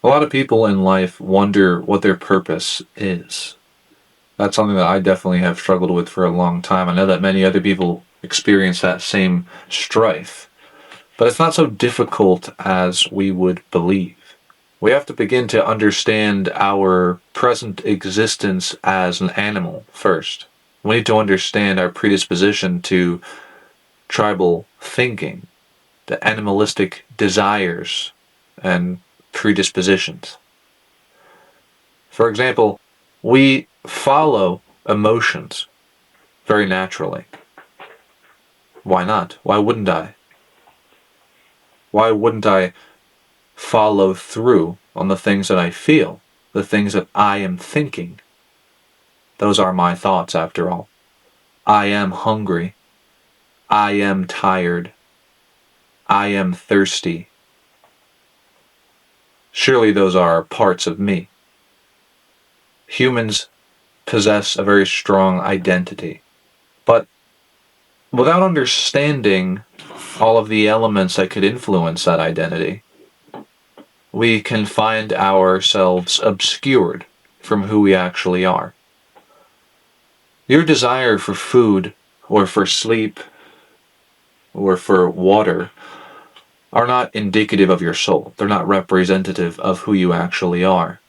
A lot of people in life wonder what their purpose is. That's something that I definitely have struggled with for a long time. I know that many other people experience that same strife, but it's not so difficult as we would believe. We have to begin to understand our present existence as an animal first. We need to understand our predisposition to tribal thinking, the animalistic desires and predispositions. For example, we follow emotions very naturally. Why not? Why wouldn't I? Why wouldn't I follow through on the things that I feel, the things that I am thinking? Those are my thoughts, after all. I am hungry. I am tired. I am thirsty. Surely those are parts of me. Humans possess a very strong identity, but without understanding all of the elements that could influence that identity, we can find ourselves obscured from who we actually are. Your desire for food, or for sleep, or for water are not indicative of your soul. They're not representative of who you actually are.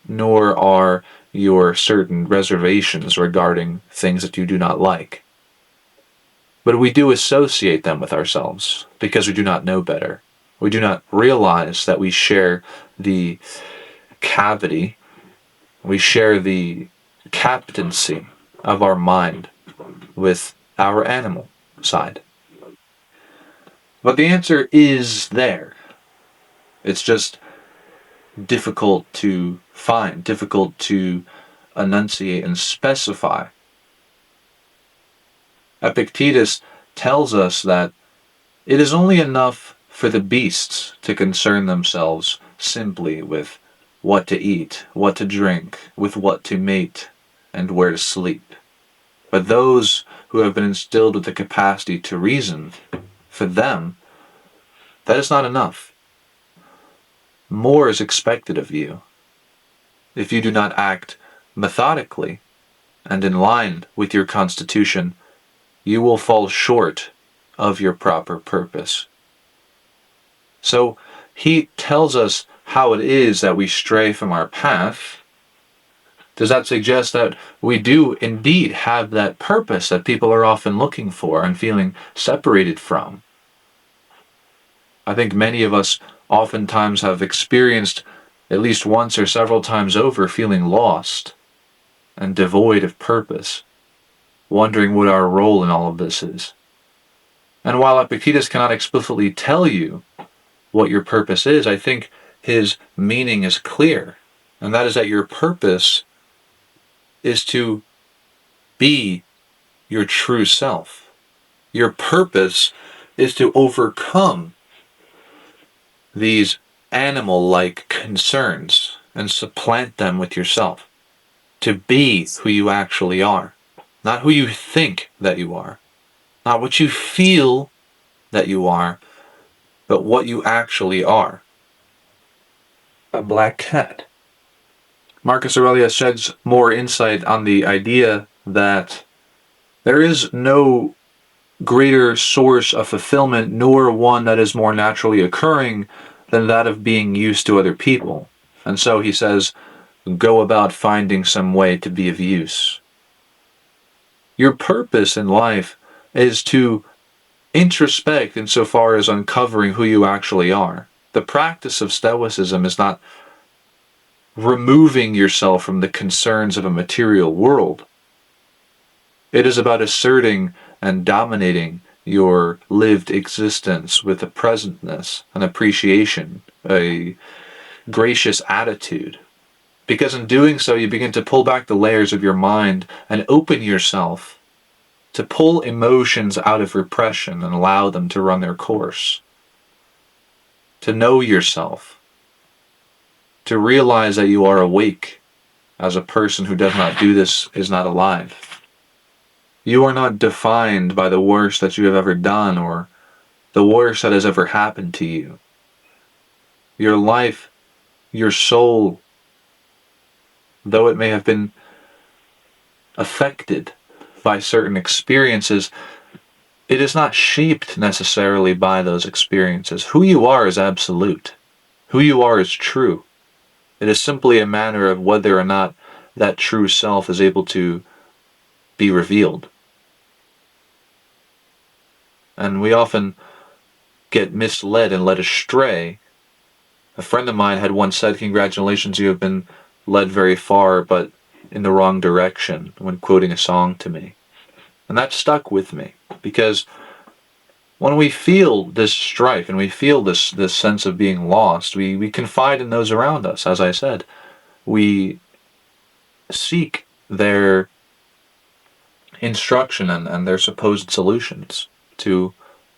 Nor are your certain reservations regarding things that you do not like. But we do associate them with ourselves because we do not know better. We do not realize that we share the cavity, we share the captaincy of our mind with our animal side. But the answer is there. It's just difficult to find, difficult to enunciate and specify. Epictetus tells us that it is only enough for the beasts to concern themselves simply with what to eat, what to drink, with what to mate, and where to sleep. But those who have been instilled with the capacity to reason, for them, that is not enough. More is expected of you. If you do not act methodically and in line with your constitution, you will fall short of your proper purpose. So he tells us how it is that we stray from our path. Does that suggest that we do indeed have that purpose that people are often looking for and feeling separated from? I think many of us oftentimes have experienced, at least once or several times over, feeling lost and devoid of purpose, wondering what our role in all of this is. And while Epictetus cannot explicitly tell you what your purpose is, I think his meaning is clear, and that is that your purpose is to be your true self. Your purpose is to overcome these animal-like concerns and supplant them with yourself. To be who you actually are. Not who you think that you are. Not what you feel that you are, but what you actually are. A black cat. Marcus Aurelius sheds more insight on the idea that there is no greater source of fulfillment, nor one that is more naturally occurring than that of being used to other people. And so he says, go about finding some way to be of use. Your purpose in life is to introspect insofar as uncovering who you actually are. The practice of Stoicism is not removing yourself from the concerns of a material world. It is about asserting and dominating your lived existence with a presentness, an appreciation, a gracious attitude. Because in doing so, you begin to pull back the layers of your mind and open yourself to pull emotions out of repression and allow them to run their course. To know yourself. To realize that you are awake, as a person who does not do this is not alive. You are not defined by the worst that you have ever done or the worst that has ever happened to you. Your life your soul, though it may have been affected by certain experiences, it is not shaped necessarily by those experiences. Who you are is absolute. Who you are is true. It is simply a matter of whether or not that true self is able to be revealed. And we often get misled and led astray. A friend of mine had once said, "Congratulations, you have been led very far, but in the wrong direction," when quoting a song to me. And that stuck with me, because when we feel this strife and we feel this sense of being lost, we confide in those around us, as I said. We seek their instruction and their supposed solutions to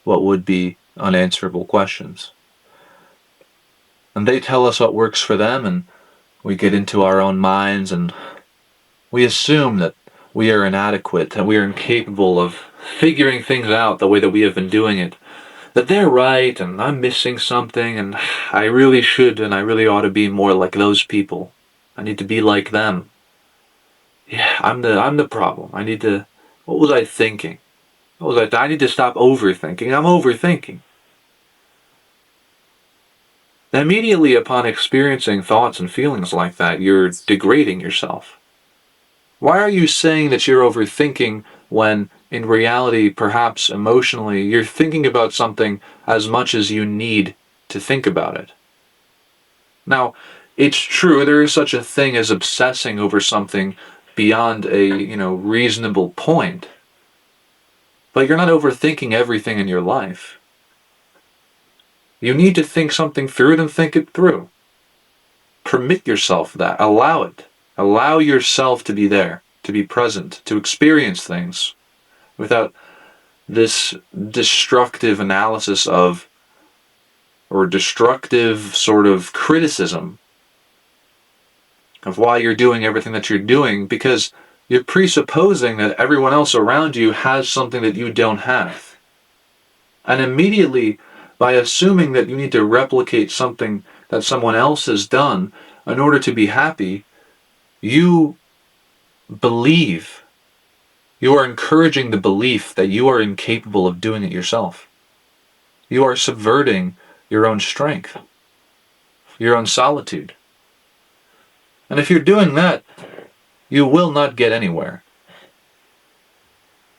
what would be unanswerable questions. And they tell us what works for them, and we get into our own minds and we assume that we are inadequate and we are incapable of figuring things out the way that we have been doing it. That they're right and I'm missing something and I really should and I really ought to be more like those people. I need to be like them. Yeah, I'm the problem. What was I thinking? I need to stop overthinking. I'm overthinking. Immediately upon experiencing thoughts and feelings like that, you're degrading yourself. Why are you saying that you're overthinking when, in reality, perhaps emotionally, you're thinking about something as much as you need to think about it? Now, it's true, there is such a thing as obsessing over something beyond a, reasonable point. But you're not overthinking everything in your life. You need to think something through, then think it through. Permit yourself that. Allow it. Allow yourself to be there, to be present, to experience things without this destructive analysis of, or destructive sort of criticism of why you're doing everything that you're doing, because you're presupposing that everyone else around you has something that you don't have. And immediately, by assuming that you need to replicate something that someone else has done in order to be happy, you are encouraging the belief that you are incapable of doing it yourself. You are subverting your own strength, your own solitude. And if you're doing that, you will not get anywhere.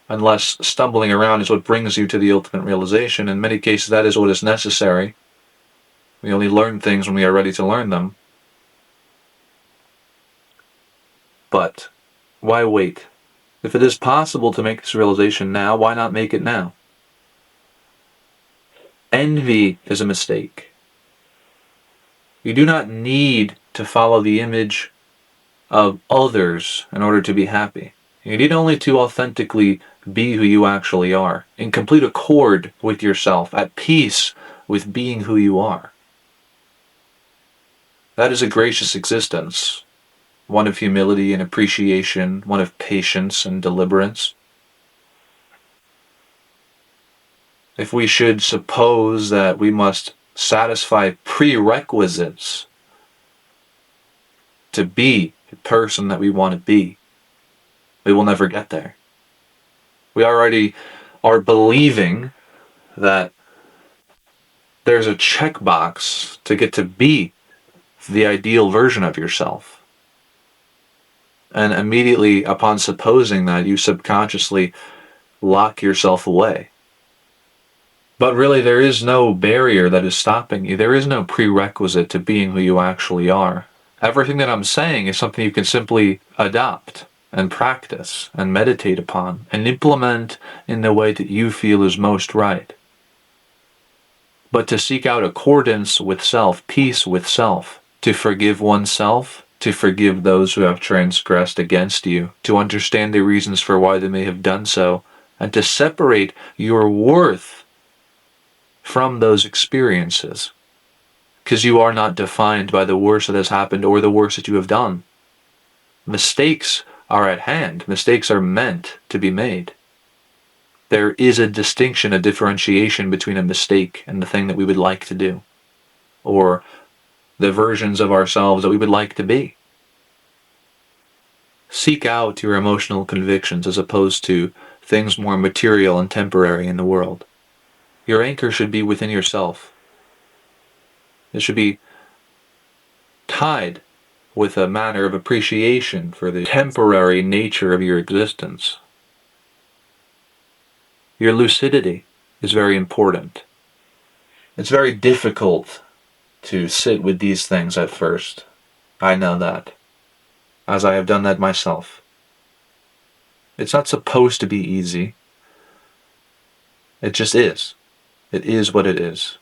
Unless stumbling around is what brings you to the ultimate realization. In many cases, that is what is necessary. We only learn things when we are ready to learn them. But why wait? If it is possible to make this realization now, why not make it now? Envy is a mistake. You do not need to follow the image of others in order to be happy. You need only to authentically be who you actually are, in complete accord with yourself, at peace with being who you are. That is a gracious existence, one of humility and appreciation, one of patience and deliberance. If we should suppose that we must satisfy prerequisites to be the person that we want to be, we will never get there. We already are believing that there's a checkbox to get to be the ideal version of yourself. And immediately upon supposing that, you subconsciously lock yourself away. But really, there is no barrier that is stopping you. There is no prerequisite to being who you actually are. Everything that I'm saying is something you can simply adopt and practice and meditate upon and implement in the way that you feel is most right. But to seek out accordance with self, peace with self, to forgive oneself, to forgive those who have transgressed against you, to understand the reasons for why they may have done so, and to separate your worth from those experiences. Because you are not defined by the worst that has happened or the worst that you have done. Mistakes are at hand. Mistakes are meant to be made. There is a distinction, a differentiation between a mistake and the thing that we would like to do, or the versions of ourselves that we would like to be. Seek out your emotional convictions as opposed to things more material and temporary in the world. Your anchor should be within yourself. It should be tied with a manner of appreciation for the temporary nature of your existence. Your lucidity is very important. It's very difficult to sit with these things at first. I know that, as I have done that myself. It's not supposed to be easy. It just is. It is what it is.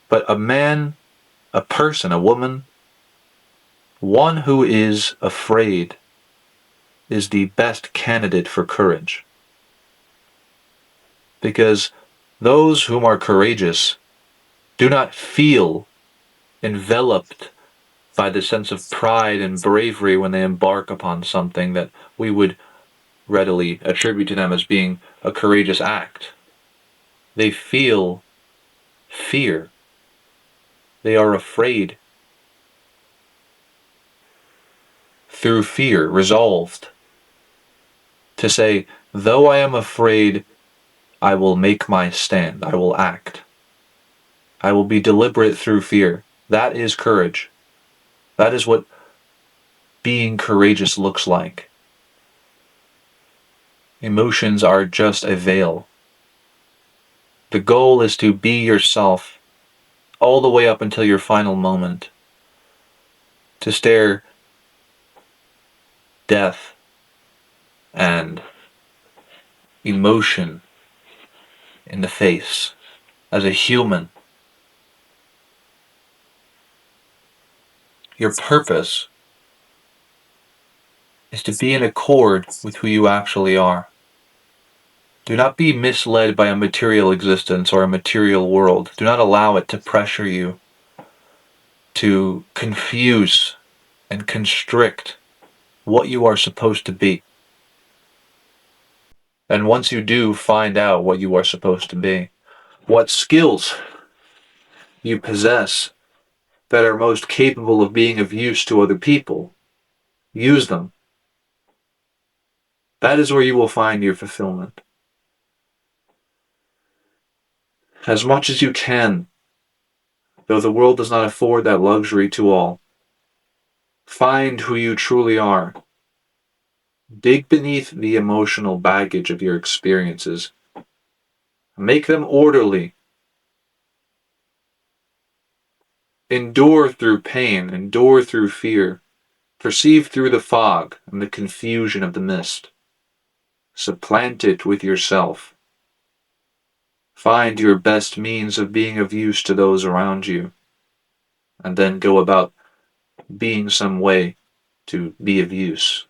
But a man, a person, a woman, one who is afraid is the best candidate for courage. Because those whom are courageous do not feel enveloped by the sense of pride and bravery when they embark upon something that we would readily attribute to them as being a courageous act. They feel fear. They are afraid. Through fear, resolved to say, though I am afraid, I will make my stand. I will act. I will be deliberate through fear. That is courage. That is what being courageous looks like. Emotions are just a veil. The goal is to be yourself all the way up until your final moment. To stare death and emotion in the face as a human. Your purpose is to be in accord with who you actually are. Do not be misled by a material existence or a material world. Do not allow it to pressure you, to confuse and constrict what you are supposed to be. And once you do find out what you are supposed to be, what skills you possess that are most capable of being of use to other people, use them. That is where you will find your fulfillment. As much as you can, though the world does not afford that luxury to all, find who you truly are. Dig beneath the emotional baggage of your experiences. Make them orderly. Endure through pain, endure through fear. Perceive through the fog and the confusion of the mist. Supplant it with yourself. Find your best means of being of use to those around you, and then go about being some way to be of use.